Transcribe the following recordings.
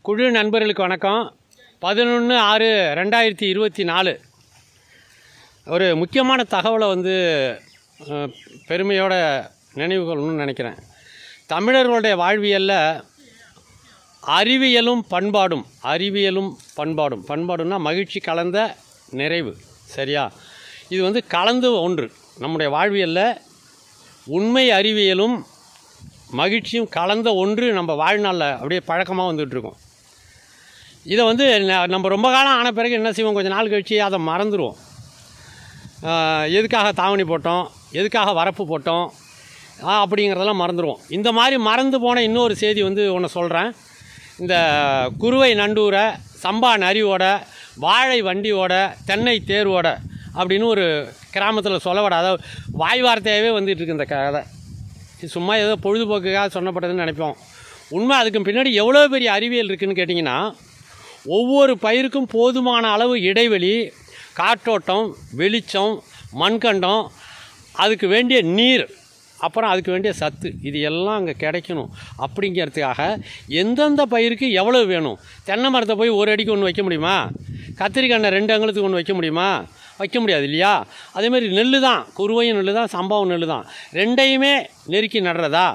குழு நண்பர்களுக்கு வணக்கம். 11/6/2024 ஒரு முக்கியமான தகவலை பெருமையோட நினைவு கொள்ளணும்னு நினைக்கிறேன். தமிழர்களுடைய வாழ்வியலில் அறிவியலும் பண்பாடும் பண்பாடுன்னா மகிழ்ச்சி கலந்த நிறைவு. சரியா? இது கலந்து ஒன்று. நம்முடைய வாழ்வியலில் உண்மை அறிவியலும் மகிழ்ச்சியும் கலந்த ஒன்று நம்ம வாழ்நாளில் அப்படியே பழக்கமாக வந்துகிட்ருக்கோம். இதை நம்ம ரொம்ப காலம் ஆன பிறகு என்ன செய்வோம், கொஞ்சம் நாள் கழித்து அதை மறந்துடுவோம். எதுக்காக தாவணி போட்டோம், எதுக்காக வரப்பு போட்டோம் அப்படிங்கிறதெல்லாம் மறந்துடுவோம். இந்த மாதிரி மறந்து போன இன்னொரு செய்தி ஒன்று சொல்கிறேன். இந்த குருவை நண்டூர, சம்பா நரியோட, வாழை வண்டியோட, தென்னை தேர்வோட அப்படின்னு ஒரு கிராமத்தில் சொல்லப்பட, அதாவது வாய் வார்த்தையாகவே வந்துட்டுருக்கு இந்த கதை. சும்மா ஏதோ பொழுதுபோக்குக்காக சொன்னப்பட்டதுன்னு நினைப்போம். உண்மை அதுக்கு பின்னாடி எவ்வளோ பெரிய அறிவியல் இருக்குதுன்னு கேட்டிங்கன்னா, ஒவ்வொரு பயிருக்கும் போதுமான அளவு இடைவெளி, காற்றோட்டம், வெளிச்சம், மண்கண்டம், அதுக்கு வேண்டிய நீர், அப்புறம் அதுக்கு வேண்டிய சத்து, இது எல்லாம் அங்கே கிடைக்கணும். அப்படிங்கிறதுக்காக எந்தெந்த பயிருக்கு எவ்வளோ வேணும். தென்னை மரத்தை போய் ஒரு அடிக்கு ஒன்று வைக்க முடியுமா? கத்திரிக்கண்ணை 2 அங்குலத்துக்கு ஒன்று வைக்க முடியுமா? வைக்க முடியாது இல்லையா? அதேமாதிரி நெல் தான், குருவையும் நெல் தான், சம்பாவும் நெல் தான், ரெண்டையுமே நெருக்கி நடுறதா?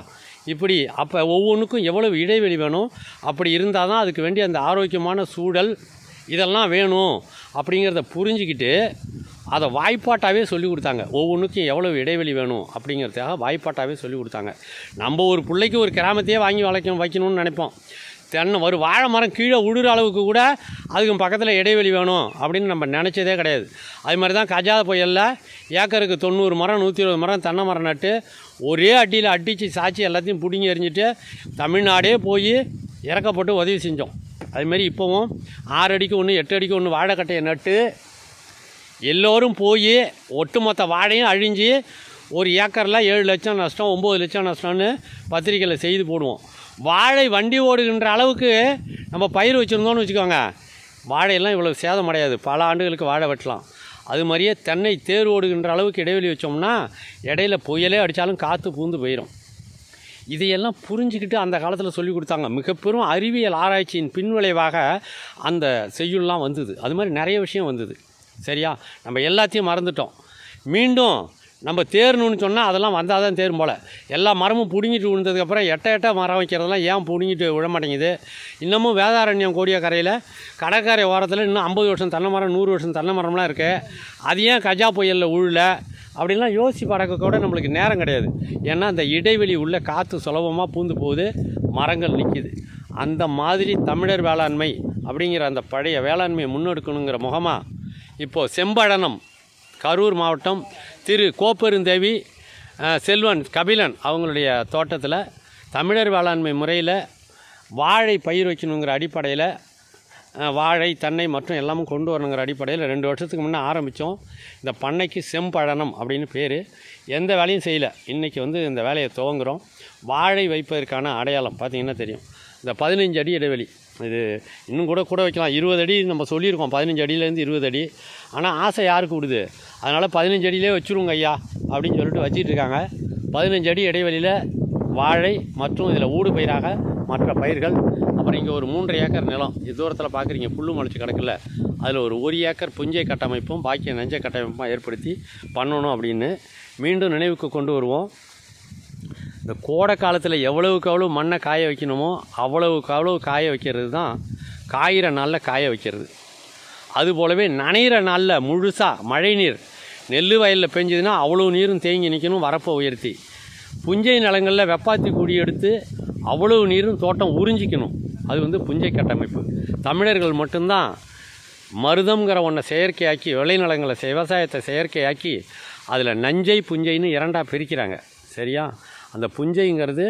இப்படி அப்போ ஒவ்வொன்றுக்கும் எவ்வளவு இடைவெளி வேணும். அப்படி இருந்தால் தான் அதுக்கு வேண்டிய அந்த ஆரோக்கியமான சூழல் இதெல்லாம் வேணும். அப்படிங்கிறத புரிஞ்சுக்கிட்டு அதை வாய்ப்பாட்டாகவே சொல்லி கொடுத்தாங்க. ஒவ்வொன்றுக்கும் எவ்வளவு இடைவெளி வேணும் அப்படிங்கிறதுக்காக வாய்ப்பாட்டாகவே சொல்லி கொடுத்தாங்க. நம்ம ஒரு பிள்ளைக்கு ஒரு கிராமத்தையே வாங்கி வைக்கணும்னு நினைப்போம். ஒரு வாழை மரம் கீழே விழுற அளவுக்கு கூட அதுக்கு பக்கத்தில் இடைவெளி வேணும் அப்படின்னு நம்ம நினச்சதே கிடையாது. அது மாதிரி தான் கஜா புயலில் ஏக்கருக்கு 90 மரம் 120 மரம் தென்னை மரம் நட்டு ஒரே அடியில் அடித்து சாய்ச்சி எல்லாத்தையும் பிடுங்கி எறிஞ்சிட்டு தமிழ்நாடே போய் இறக்கப்பட்டு உதவி செஞ்சோம். அதுமாரி இப்போவும் 6 அடிக்கு 1 8 அடிக்கு 1 வாழைக்கட்டையை நட்டு எல்லோரும் போய் ஒட்டுமொத்த வாழையும் அழிஞ்சு ஒரு ஏக்கரில் 7 லட்சம் நஷ்டம் 9 லட்சம் நஷ்டம்னு பத்திரிக்கையில் செய்து போடுவோம். வாழை வண்டி ஓடுகின்ற அளவுக்கு நம்ம பயிர் வச்சுருந்தோன்னு வச்சுக்கோங்க, வாழையெல்லாம் இவ்வளோ சேதம் அடையாது, பல ஆண்டுகளுக்கு வாழை வெட்டலாம். அது மாதிரியே தென்னை தேர் ஓடுகின்ற அளவுக்கு இடைவெளி வச்சோம்னா இடையில புயலே அடித்தாலும் காற்று பூந்து போயிடும். இதையெல்லாம் புரிஞ்சுக்கிட்டு அந்த காலத்தில் சொல்லி கொடுத்தாங்க. மிகப்பெரும் அறிவியல் ஆராய்ச்சியின் பின்விளைவாக அந்த செய்யுள்லாம் வந்தது. அது மாதிரி நிறைய விஷயம் வந்தது. சரியா? நம்ம எல்லாத்தையும் மறந்துட்டோம். மீண்டும் நம்ம தேரணும்னு சொன்னால் அதெல்லாம் வந்தால் தான் தேரும் போல். எல்லா மரமும் பிடுங்கிட்டு விழுந்ததுக்கப்புறம் எட்ட மரம் வைக்கிறதெல்லாம் ஏன் பிடுங்கிட்டு விழ மாட்டேங்குது? இன்னமும் வேதாரண்யம் கோடியக்கரையில் கடற்கரை ஓரத்தில் இன்னும் 50 வருஷம் தென்னை மரம் 100 வருஷம் தென்னை மரம்லாம் இருக்குது. அது ஏன் கஜா புயலில் உள்ள அப்படின்லாம் யோசிச்சு பார்க்க கூட நம்மளுக்கு நேரம் கிடையாது. ஏன்னா அந்த இடைவெளி உள்ள காற்று சுலபமாக பூந்து போகுது, மரங்கள் நிற்கிது. அந்த மாதிரி தமிழர் வேளாண்மை அப்படிங்கிற அந்த பழைய வேளாண்மையை முன்னெடுக்கணுங்கிற முகமாக இப்போது செம்பழனம் கரூர் மாவட்டம் திரு கோப்பெருந்தேவி செல்வன் கபிலன் அவங்களுடைய தோட்டத்தில் தமிழர் வேளாண்மை முறையில் வாழை பயிர் வைக்கணுங்கிற அடிப்படையில் வாழை தென்னை மற்றும் எல்லாமும் கொண்டு வரணுங்கிற அடிப்படையில் 2 வருஷத்துக்கு முன்னே ஆரம்பித்தோம். இந்த பண்ணைக்கு செம்பழனம் அப்படின்னு பேர். எந்த வேலையும் செய்யலை. இன்றைக்கி இந்த வேலையை துவங்குகிறோம். வாழை வைப்பதற்கான அடையாளம் பார்த்திங்கன்னா தெரியும். இந்த 15 அடி இடைவெளி, இது இன்னும் கூட வைக்கலாம். 20 அடி நம்ம சொல்லியிருக்கோம், 15 அடியிலேருந்து 20 அடி. ஆனால் ஆசை யாருக்கு விடுது? அதனால் 15 அடியிலே வச்சுருங்க ஐயா அப்படின்னு சொல்லிட்டு வச்சிட்டு இருக்காங்க. 15 அடி இடைவெளியில் வாழை மற்றும் இதில் ஊடு பயிராக மற்ற பயிர்கள். அப்புறம் இங்கே ஒரு 3.5 ஏக்கர் நிலம், இது தூரத்தில் பார்க்குறீங்க, புல்லு முளைச்சி கிடக்கல. அதில் ஒரு 1 ஏக்கர் புஞ்சை கட்டமைப்பும் பாக்கிய நஞ்சை கட்டமைப்பும் ஏற்படுத்தி பண்ணணும் அப்படின்னு மீண்டும் நினைவுக்கு கொண்டு வருவோம். இந்த கோடை காலத்தில் எவ்வளவுக்கு எவ்வளோ மண்ணை காய வைக்கணுமோ அவ்வளவுக்கு அவ்வளவு காய வைக்கிறது தான் காயிற நாளில் காய வைக்கிறது. அதுபோலவே நனைகிற நாளில் முழுசாக மழை நீர் நெல் வயலில் பெஞ்சதுன்னா அவ்வளோ நீரும் தேங்கி நிற்கணும் வரப்பை உயர்த்தி. புஞ்சை நிலங்களில் வெப்பாத்தி குடி எடுத்து அவ்வளவு நீரும் தோட்டம் உறிஞ்சிக்கணும். அது புஞ்சை கட்டமைப்பு. தமிழர்கள் மட்டும்தான் மருதம்ங்கிற ஒன்றை செயற்கையாக்கி விளைநிலங்களை விவசாயத்தை செயற்கையாக்கி அதில் நஞ்சை புஞ்சைன்னு 2ஆக பிரிக்கிறாங்க. சரியா? அந்த புஞ்சைங்கிறது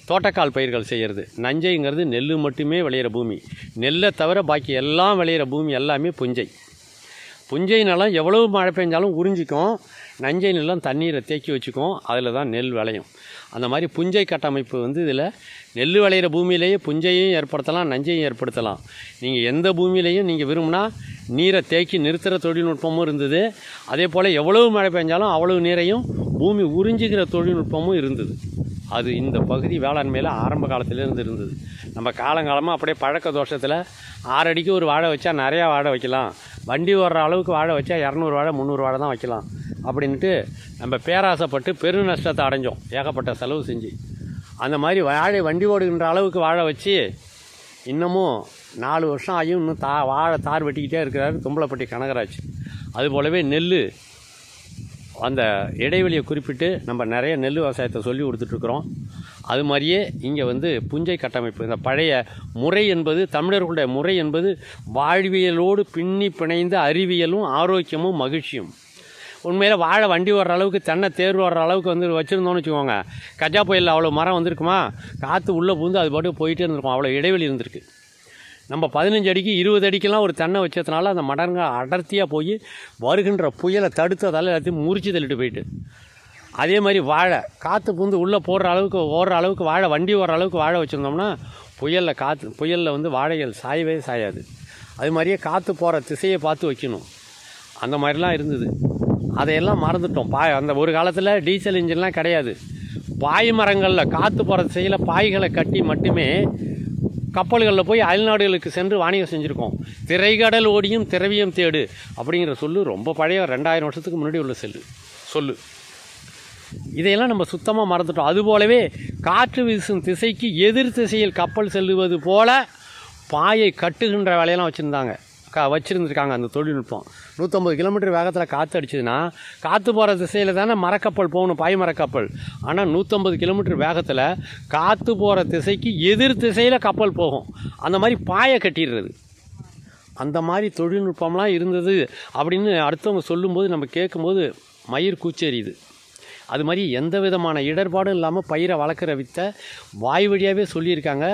தோட்டக்கால் பயிர்கள் செய்கிறது, நஞ்சைங்கிறது நெல் மட்டுமே விளையிற பூமி. நெல்லை தவிர பாக்கி எல்லாம் விளையிற பூமி எல்லாமே புஞ்சை. புஞ்சை நிலம் எவ்வளவு மழை பெஞ்சாலும் உறிஞ்சிக்கும், நஞ்சை நிலம் தண்ணீரை தேக்கி வச்சுக்கும், அதில் தான் நெல் விளையும். அந்த மாதிரி புஞ்சை கட்டமைப்பு இதில் நெல் விளையிற பூமியிலேயே புஞ்சையும் ஏற்படுத்தலாம், நஞ்சையும் ஏற்படுத்தலாம். நீங்கள் எந்த பூமியிலையும் நீங்கள் விரும்பினா நீரை தேக்கி நிறுத்துகிற தொழில்நுட்பமும் இருந்தது. அதே போல் எவ்வளவு மழை பெஞ்சாலும் அவ்வளவு நீரையும் பூமி உறிஞ்சிக்கிற தொழில்நுட்பமும் இருந்தது. அது இந்த பகுதி வேளாண்மையில் ஆரம்ப காலத்திலேருந்து இருந்தது. நம்ம காலங்காலமாக அப்படியே பழக்க தோஷத்தில் 6 அடிக்கு ஒரு வாழை வச்சா நிறையா வாழை வைக்கலாம், வண்டி வர்ற அளவுக்கு வாழை வச்சா 200 வாழை 300 வாழை தான் வைக்கலாம் அப்படின்ட்டு நம்ம பேராசைப்பட்டு பெரு நஷ்டத்தை அடைஞ்சோம், ஏகப்பட்ட செலவு செஞ்சு. அந்த மாதிரி வாழை வண்டி ஓடுகின்ற அளவுக்கு வாழை வச்சு இன்னமும் 4 வருஷம் ஆகியும் இன்னும் வாழை தார் வெட்டிக்கிட்டே இருக்கிறாரு தும்பலப்பட்டி கனகராஜ். அதுபோலவே நெல் அந்த இடைவெளியை குறிப்பிட்டு நம்ம நிறைய நெல் விவசாயத்தை சொல்லி கொடுத்துட்ருக்குறோம். அது மாதிரியே இங்கே புஞ்சை கட்டமைப்பு, இந்த பழைய முறை என்பது, தமிழர்களுடைய முறை என்பது வாழ்வியலோடு பின்னி பிணைந்த அறிவியலும் ஆரோக்கியமும் மகிழ்ச்சியும். உண்மையில் வாழை வண்டி வர்ற அளவுக்கு, தென்னை தேர்வு வர்ற அளவுக்கு வச்சுருந்தோன்னு வச்சுக்கோங்க, கஜா புயலில் அவ்வளோ மரம் வந்திருக்குமா, காற்று உள்ளே பூந்து அது பாட்டு போயிட்டே இருந்திருக்கும், அவ்வளோ இடைவெளி இருந்திருக்கு. நம்ம 15 அடிக்கு 20 அடிக்கெல்லாம் ஒரு தென்னை வச்சதுனால அந்த மடங்க அடர்த்தியாக போய் வருகின்ற புயலை தடுத்ததால் எல்லாத்தையும் முறிச்சு தள்ளிட்டு போயிட்டு. அதே மாதிரி வாழை காற்று பூந்து உள்ளே ஓடுற அளவுக்கு வாழை வண்டி ஓடுற அளவுக்கு வாழை வச்சுருந்தோம்னா புயலில் வாழைகள் சாயவே சாயாது. அது மாதிரியே காற்று போகிற திசையை பார்த்து வைக்கணும். அந்த மாதிரிலாம் இருந்தது. அதையெல்லாம் மறந்துட்டோம். அந்த ஒரு காலத்தில் டீசல் இன்ஜின்லாம் கிடையாது. பாய் மரங்களில் காற்று போகிற திசையில் பாய்களை கட்டி மட்டுமே கப்பல்களில் போய் அயல்நாடுகளுக்கு சென்று வாணிகம் செஞ்சுருக்கோம். திரைக்கடல் ஓடியும் திரவியம் தேடு அப்படிங்கிற சொல்லு ரொம்ப பழைய 2000 வருஷத்துக்கு முன்னாடி உள்ள சொல்லு. இதையெல்லாம் நம்ம சுத்தமாக மறந்துட்டோம். அதுபோலவே காற்று வீசும் திசைக்கு எதிர் திசையில் கப்பல் செல்லுவது போல பாயை கட்டுகின்ற வேலையெல்லாம் வச்சுருந்துருக்காங்க. அந்த தொழில்நுட்பம் 150 கிலோமீட்டர் வேகத்தில் காற்று அடிச்சதுன்னா காற்று போகிற திசையில் தானே மரக்கப்பல் போகணும், பாய் மரக்கப்பல். ஆனால் 150 கிலோமீட்டர் வேகத்தில் காற்று போகிற திசைக்கு எதிர் திசையில் கப்பல் போகும். அந்த மாதிரி பாயை கட்டிடுறது, அந்த மாதிரி தொழில்நுட்பம்லாம் இருந்தது அப்படின்னு அடுத்தவங்க சொல்லும்போது நம்ம கேட்கும்போது மயிர் கூச்செறியுது. அது மாதிரி எந்த விதமான இடர்பாடும் இல்லாமல் பயிரை வளர்க்குற வித்தை வாய் வழியாகவே சொல்லியிருக்காங்க,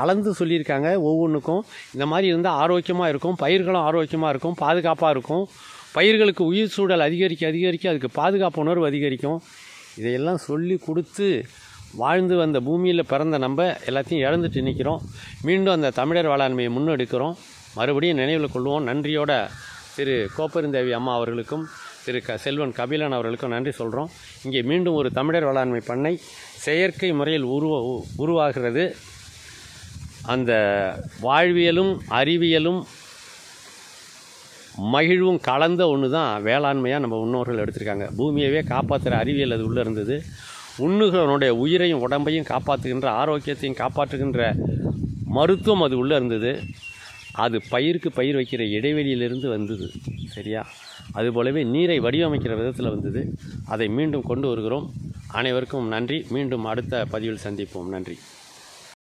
அளந்து சொல்லியிருக்காங்க. ஒவ்வொன்றுக்கும் இந்த மாதிரி இருந்தால் ஆரோக்கியமாக இருக்கும், பயிர்களும் ஆரோக்கியமாக இருக்கும், பாதுகாப்பாக இருக்கும். பயிர்களுக்கு உயிர் சூழல் அதிகரிக்க அதுக்கு பாதுகாப்பு உணர்வு அதிகரிக்கும். இதையெல்லாம் சொல்லி கொடுத்து வாழ்ந்து வந்த பூமியில் பிறந்த நம்ம எல்லாத்தையும் இழந்துட்டு நிற்கிறோம். மீண்டும் அந்த தமிழர் வேளாண்மையை முன்னெடுக்கிறோம். மறுபடியும் நினைவில் கொள்வோம். நன்றியோட திரு கோப்பெருந்தேவி அம்மா அவர்களுக்கும் திரு செல்வன் கபிலன் அவர்களுக்கும் நன்றி சொல்கிறோம். இங்கே மீண்டும் ஒரு தமிழர் வேளாண்மை பண்ணை செயற்கை முறையில் உருவாகிறது. அந்த வாழ்வியலும் அறிவியலும் மகிழ்வும் கலந்த ஒன்று தான் வேளாண்மையாக நம்ம முன்னோர்கள் எடுத்திருக்காங்க. பூமியவே காப்பாற்றுகிற அறிவியல் அது உள்ளே இருந்தது. உண்ணுகளுடைய உயிரையும் உடம்பையும் காப்பாற்றுகின்ற, ஆரோக்கியத்தையும் காப்பாற்றுகின்ற மருத்துவம் அது உள்ளே இருந்தது. அது பயிருக்கு பயிர் வைக்கிற இடைவெளியிலிருந்து வந்தது. சரியா? அதுபோலவே நீரை வடிவமைக்கிற விதத்தில் வந்தது. அதை மீண்டும் கொண்டு வருகிறோம். அனைவருக்கும் நன்றி. மீண்டும் அடுத்த பதிவில் சந்திப்போம். நன்றி.